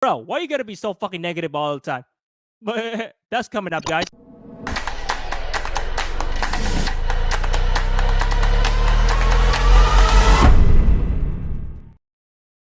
Bro, why you gotta be so fucking negative all the time? But that's coming up, guys.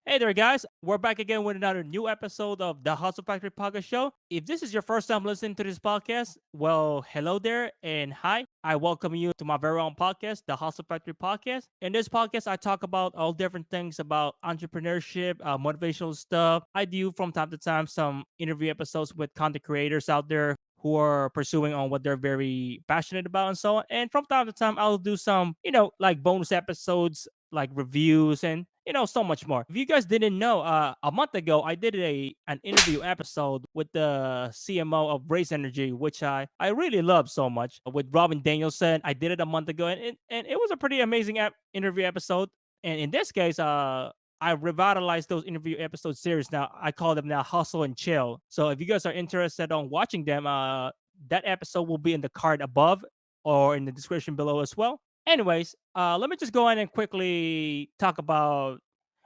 Hey there, guys. We're back again with another new episode of the Hustle Factory Podcast Show. If this is your first time listening to this podcast, well, hello there and hi. I welcome you to my very own podcast, the Hustle Factory Podcast. In this podcast, I talk about all different things about entrepreneurship, motivational stuff. I do from time to time some interview episodes with content creators out there who are pursuing on what they're very passionate about and so on. And from time to time, I'll do some, like bonus episodes like reviews and so much more. If you guys didn't know, a month ago I did an interview episode with the CMO of Race Energy, which I really love so much, with Robin Danielson. I did it a month ago, and it was a pretty amazing interview episode. And in this case, I revitalized those interview episode series. Now I call them now Hustle and Chill. So if you guys are interested on watching them, that episode will be in the card above or in the description below as well. Anyways, let me just go in and quickly talk about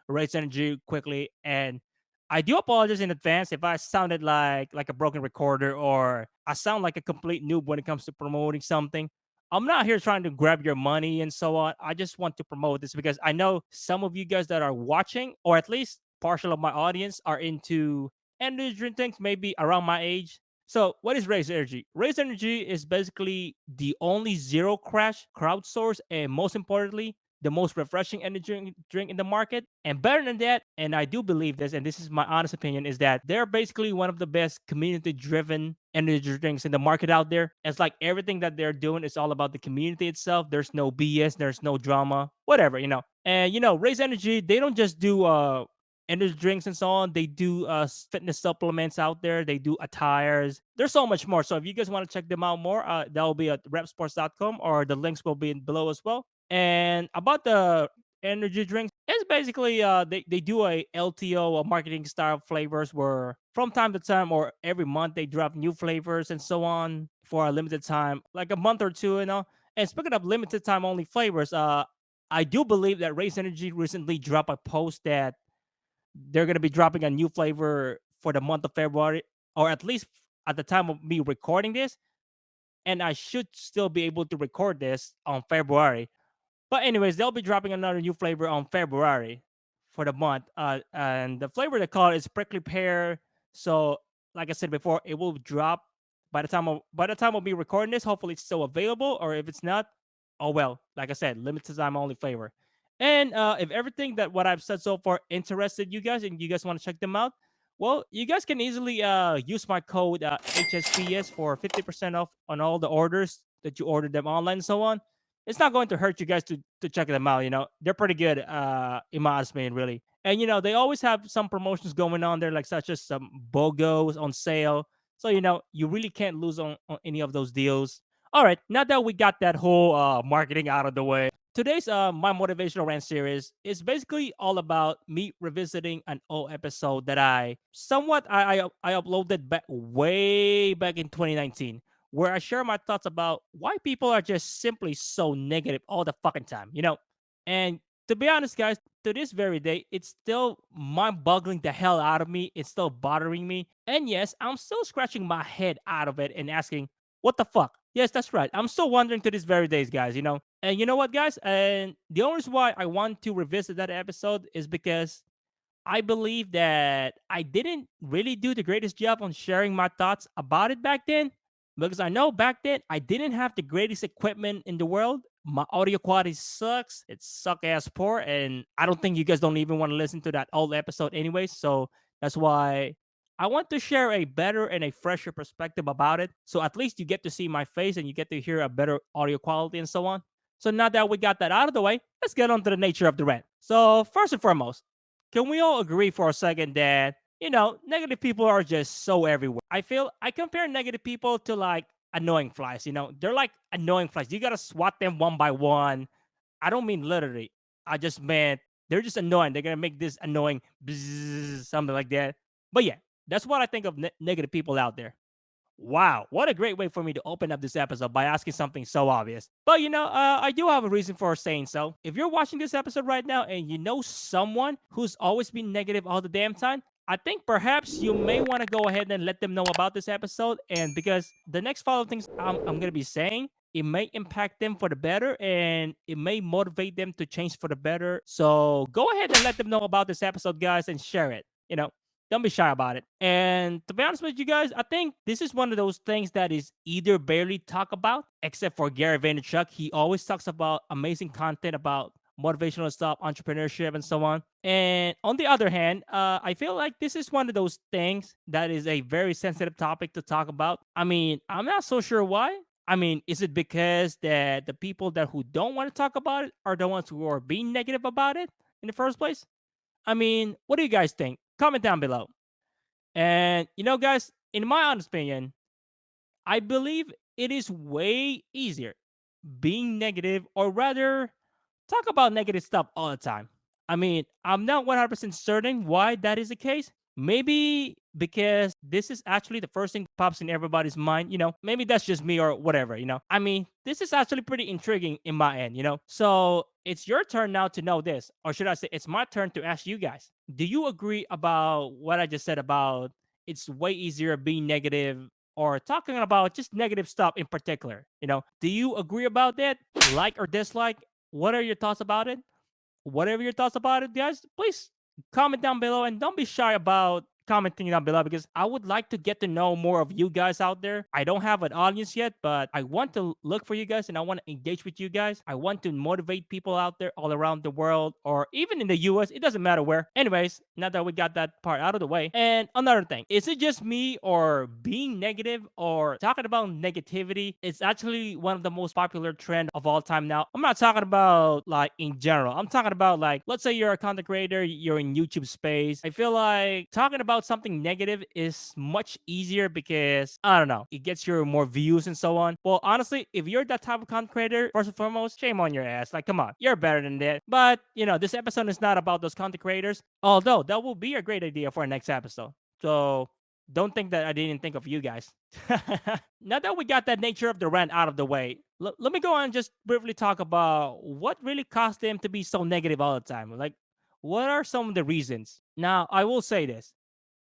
Race Energy quickly. And I do apologize in advance if I sounded like a broken recorder or I sound like a complete noob when it comes to promoting something. I'm not here trying to grab your money and so on. I just want to promote this because I know some of you guys that are watching, or at least partial of my audience, are into energy drink things, maybe around my age. So, what is Raise Energy? Raise Energy is basically the only zero crash, crowdsourced, and most importantly, the most refreshing energy drink in the market. And better than that, and I do believe this, and this is my honest opinion, is that they're basically one of the best community driven energy drinks in the market out there. It's like everything that they're doing is all about the community itself. There's no BS, there's no drama, whatever. And Raise Energy, they don't just do energy drinks and so on. They do fitness supplements out there. They do attires. There's so much more. So if you guys want to check them out more, that will be at repsports.com, or the links will be below as well. And about the energy drinks, it's basically they do a LTO, marketing style flavors, where from time to time or every month they drop new flavors and so on for a limited time, like a month or two. And speaking of limited time only flavors, I do believe that Race Energy recently dropped a post that they're gonna be dropping a new flavor for the month of February, or at least at the time of me recording this. And I should still be able to record this on February. But anyways, they'll be dropping another new flavor on February for the month. And the flavor they call is prickly pear. So, like I said before, it will drop by the time of me recording this. Hopefully, it's still available. Or if it's not, oh well. Like I said, limited time only flavor. And if everything that what I've said so far interested you guys and you guys want to check them out, well, you guys can easily use my code HSPS for 50% off on all the orders that you ordered them online and so on. It's not going to hurt you guys to check them out. They're pretty good, in my opinion, really. And they always have some promotions going on there, like such as some BOGOs on sale. So you really can't lose on any of those deals. All right, now that we got that whole marketing out of the way, today's My Motivational Rant series is basically all about me revisiting an old episode that I uploaded back way back in 2019, where I share my thoughts about why people are just simply so negative all the fucking time. And to be honest, guys, to this very day, it's still mind boggling the hell out of me. It's still bothering me. And yes, I'm still scratching my head out of it and asking, what the fuck? Yes, that's right. I'm still wondering to this very days, guys. And you know what, guys? And the only reason why I want to revisit that episode is because I believe that I didn't really do the greatest job on sharing my thoughts about it back then. Because I know back then I didn't have the greatest equipment in the world. My audio quality sucks. It's suck ass poor. And I don't think you guys don't even want to listen to that old episode anyways. So that's why I want to share a better and a fresher perspective about it. So at least you get to see my face and you get to hear a better audio quality and so on. So now that we got that out of the way, let's get on to the nature of the rant. So first and foremost, can we all agree for a second that, negative people are just so everywhere? I feel I compare negative people to like annoying flies. They're like annoying flies. You got to swat them one by one. I don't mean literally. I just meant they're just annoying. They're going to make this annoying bzzz, something like that. But yeah, that's what I think of negative people out there. Wow, what a great way for me to open up this episode by asking something so obvious. But I do have a reason for saying so. If you're watching this episode right now and you know someone who's always been negative all the damn time, I think perhaps you may want to go ahead and let them know about this episode. And because the next follow things I'm going to be saying, it may impact them for the better and it may motivate them to change for the better. So go ahead and let them know about this episode, guys, and share it. Don't be shy about it. And to be honest with you guys, I think this is one of those things that is either barely talked about, except for Gary Vaynerchuk. He always talks about amazing content about motivational stuff, entrepreneurship, and so on. And on the other hand, I feel like this is one of those things that is a very sensitive topic to talk about. I mean, I'm not so sure why. I mean, is it because that the people that who don't want to talk about it are the ones who are being negative about it in the first place? I mean, what do you guys think? Comment down below. And guys, in my honest opinion, I believe it is way easier being negative, or rather talk about negative stuff all the time. I mean, I'm not 100% certain why that is the case. Maybe because this is actually the first thing that pops in everybody's mind. Maybe that's just me or whatever. I mean, this is actually pretty intriguing in my end. So it's your turn now to know this, or should I say, it's my turn to ask you guys. Do you agree about what I just said about it's way easier being negative or talking about just negative stuff in particular? Do you agree about that? Like or dislike? What are your thoughts about it? Whatever your thoughts about it, guys, please comment down below and don't be shy about commenting down below because I would like to get to know more of you guys out there. I don't have an audience yet, but I want to look for you guys and I want to engage with you guys. I want to motivate people out there all around the world or even in the US. It doesn't matter where. Anyways, now that we got that part out of the way. And another thing, is it just me or being negative or talking about negativity? It's actually one of the most popular trend of all time now. I'm not talking about like in general. I'm talking about like, let's say you're a content creator, you're in YouTube space. I feel like talking about something negative is much easier because I don't know, it gets you more views and so on. Well, honestly, if you're that type of content creator, first and foremost, shame on your ass. Like, come on, you're better than that. But this episode is not about those content creators. Although that will be a great idea for our next episode. So don't think that I didn't think of you guys. Now that we got that nature of the rant out of the way, let me go on and just briefly talk about what really caused them to be so negative all the time. Like, what are some of the reasons? Now, I will say this.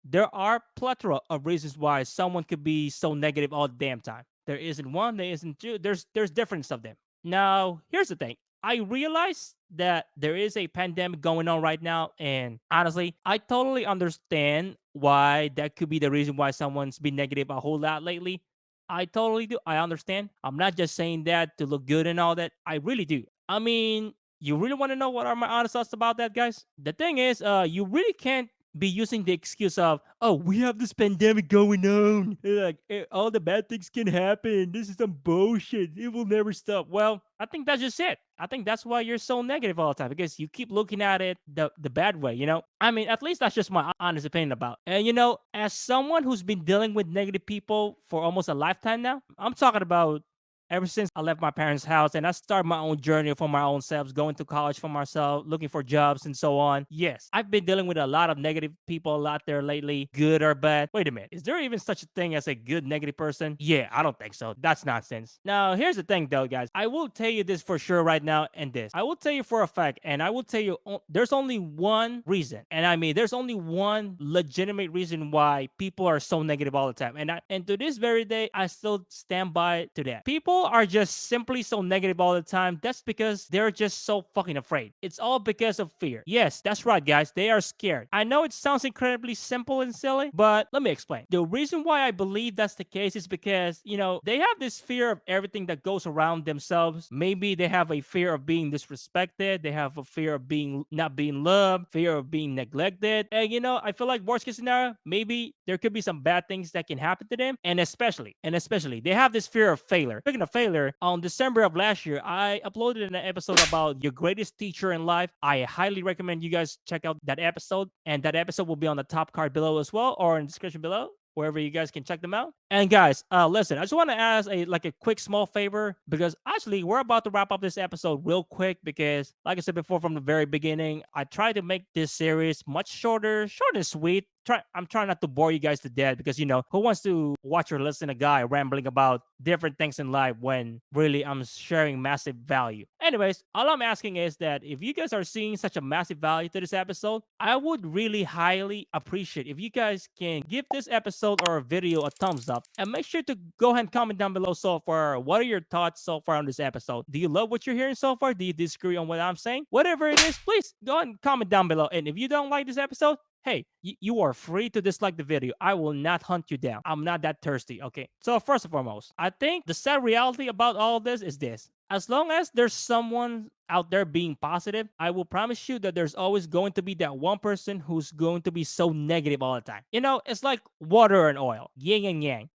There are plethora of reasons why someone could be so negative all the damn time. There isn't one, there isn't two. There's difference of them. Now, here's the thing. I realize that there is a pandemic going on right now, and honestly, I totally understand why that could be the reason why someone's been negative a whole lot lately. I totally do. I understand. I'm not just saying that to look good and all that. I really do. I mean, you really want to know what are my honest thoughts about that, guys? The thing is, you really can't be using the excuse of, oh, we have this pandemic going on. Like, all the bad things can happen. This is some bullshit. It will never stop. Well, I think that's just it. I think that's why you're so negative all the time because you keep looking at it the bad way. I mean, at least that's just my honest opinion about. And as someone who's been dealing with negative people for almost a lifetime now, I'm talking about ever since I left my parents' house and I started my own journey for my own selves, going to college for myself, looking for jobs and so on. Yes, I've been dealing with a lot of negative people out there lately, good or bad. Wait a minute, is there even such a thing as a good negative person? Yeah, I don't think so. That's nonsense. Now, here's the thing though, guys. I will tell you this for sure right now and this. I will tell you for a fact, and I will tell you there's only one reason. And I mean, there's only one legitimate reason why people are so negative all the time. And to this very day, I still stand by to that. People are just simply so negative all the time. That's because they're just so fucking afraid. It's all because of fear. Yes, that's right, guys. They are scared. I know it sounds incredibly simple and silly, but let me explain. The reason why I believe that's the case is because, they have this fear of everything that goes around themselves. Maybe they have a fear of being disrespected. They have a fear of being not being loved, fear of being neglected. And, I feel like worst case scenario, maybe there could be some bad things that can happen to them. And especially, they have this fear of failure. Speaking of failure, on December of last year, I uploaded an episode about your greatest teacher in life. I highly recommend you guys check out that episode. And that episode will be on the top card below as well, or in the description below, wherever you guys can check them out. And guys, listen, I just want to ask a quick small favor because actually we're about to wrap up this episode real quick because, like I said before from the very beginning, I tried to make this series much shorter, short and sweet. I'm trying not to bore you guys to death because who wants to watch or listen to a guy rambling about different things in life when really I'm sharing massive value. Anyways, all I'm asking is that if you guys are seeing such a massive value to this episode, I would really highly appreciate if you guys can give this episode or video a thumbs up, and make sure to go ahead and comment down below so far. What are your thoughts so far on this episode? Do you love what you're hearing so far? Do you disagree on what I'm saying? Whatever it is, please go ahead and comment down below. And if you don't like this episode, hey, you are free to dislike the video. I will not hunt you down. I'm not that thirsty, okay? So first and foremost, I think the sad reality about all this is this. As long as there's someone out there being positive, I will promise you that there's always going to be that one person who's going to be so negative all the time. It's like water and oil, yin and yang.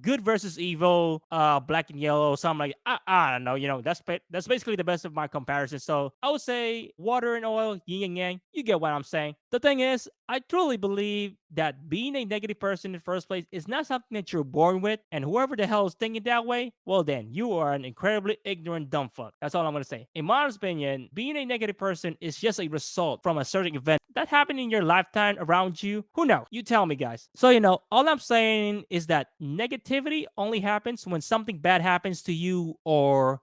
Good versus evil, black and yellow, something like I don't know. That's basically the best of my comparison. So I would say water and oil, yin and yang. You get what I'm saying. The thing is, I truly believe that being a negative person in the first place is not something that you're born with, and whoever the hell is thinking that way, well then you are an incredibly ignorant dumb fuck. That's all I'm gonna say. In my opinion, being a negative person is just a result from a certain event that happened in your lifetime around you. Who knows? You tell me, guys. So all I'm saying is that negativity only happens when something bad happens to you, or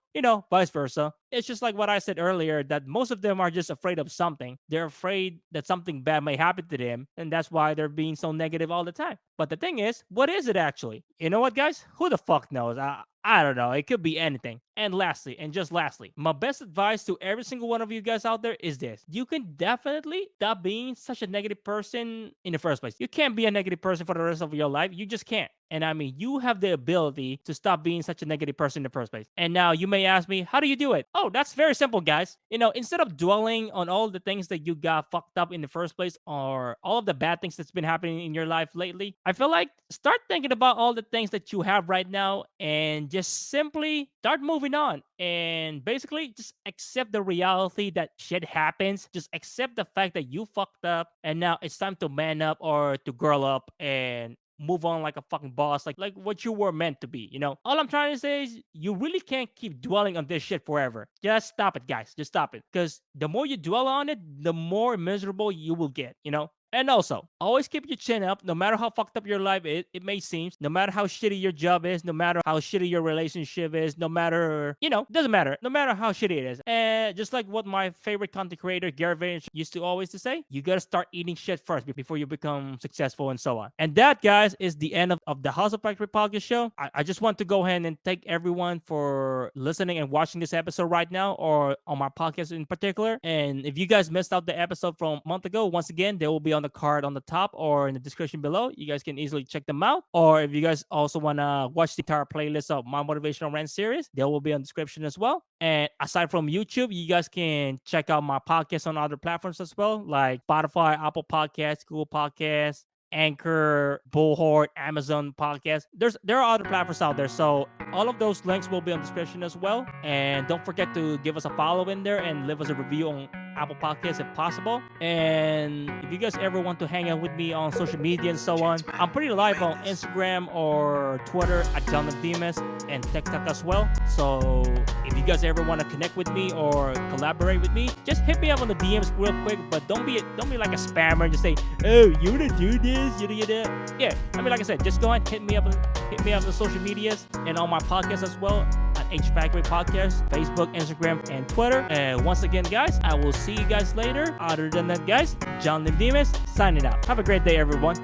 vice versa. It's just like what I said earlier, that most of them are just afraid of something. They're afraid that something bad may happen to them, and that's why they're being so negative all the time. But the thing is, what is it actually? You know what, guys? Who the fuck knows? I don't know. It could be anything. And lastly, and just lastly, my best advice to every single one of you guys out there is this. You can definitely stop being such a negative person in the first place. You can't be a negative person for the rest of your life. You just can't. And I mean, you have the ability to stop being such a negative person in the first place. And now you may ask me, how do you do it? Oh, that's very simple, guys. Instead of dwelling on all the things that you got fucked up in the first place, or all of the bad things that's been happening in your life lately, I feel like start thinking about all the things that you have right now and just simply start moving on. And basically just accept the reality that shit happens. Just accept the fact that you fucked up, and now it's time to man up or to girl up and move on like a fucking boss, like what you were meant to be. All I'm trying to say is you really can't keep dwelling on this shit forever. Just stop it, guys. Just stop it, because the more you dwell on it, the more miserable you will get. And also, always keep your chin up, no matter how fucked up your life it may seem, no matter how shitty your job is, no matter how shitty your relationship is, no matter, doesn't matter, no matter how shitty it is. And just like what my favorite content creator, Gary Vaynerchuk, used to always to say, you gotta start eating shit first before you become successful, and so on. And that, guys, is the end of the House of Factory podcast show. I just want to go ahead and thank everyone for listening and watching this episode right now, or on my podcast in particular. And if you guys missed out the episode from a month ago, once again, they will be on the card on the top or in the description below. You guys can easily check them out. Or if you guys also want to watch the entire playlist of My Motivational Rant series, they will be on the description as well. And aside from YouTube, you guys can check out my podcast on other platforms as well, like Spotify, Apple Podcasts, Google Podcasts, Anchor, Bullhorn, Amazon Podcast. There are other platforms out there, so all of those links will be on the description as well. And don't forget to give us a follow in there and leave us a review on Apple Podcasts if possible. And if you guys ever want to hang out with me on social media and so on, I'm pretty live on Instagram or Twitter at Limdimas, and TikTok as well. So if you guys ever want to connect with me or collaborate with me, just hit me up on the DMs real quick. But don't be like a spammer and just say, oh, you wanna do this? Yeah, I mean, like I said, just go ahead and hit me up on the social medias and on my podcast as well at H Factory Podcast, Facebook, Instagram, and Twitter. And once again, guys, I will see you guys later. Other than that, guys, John Limdimas signing out. Have a great day, everyone.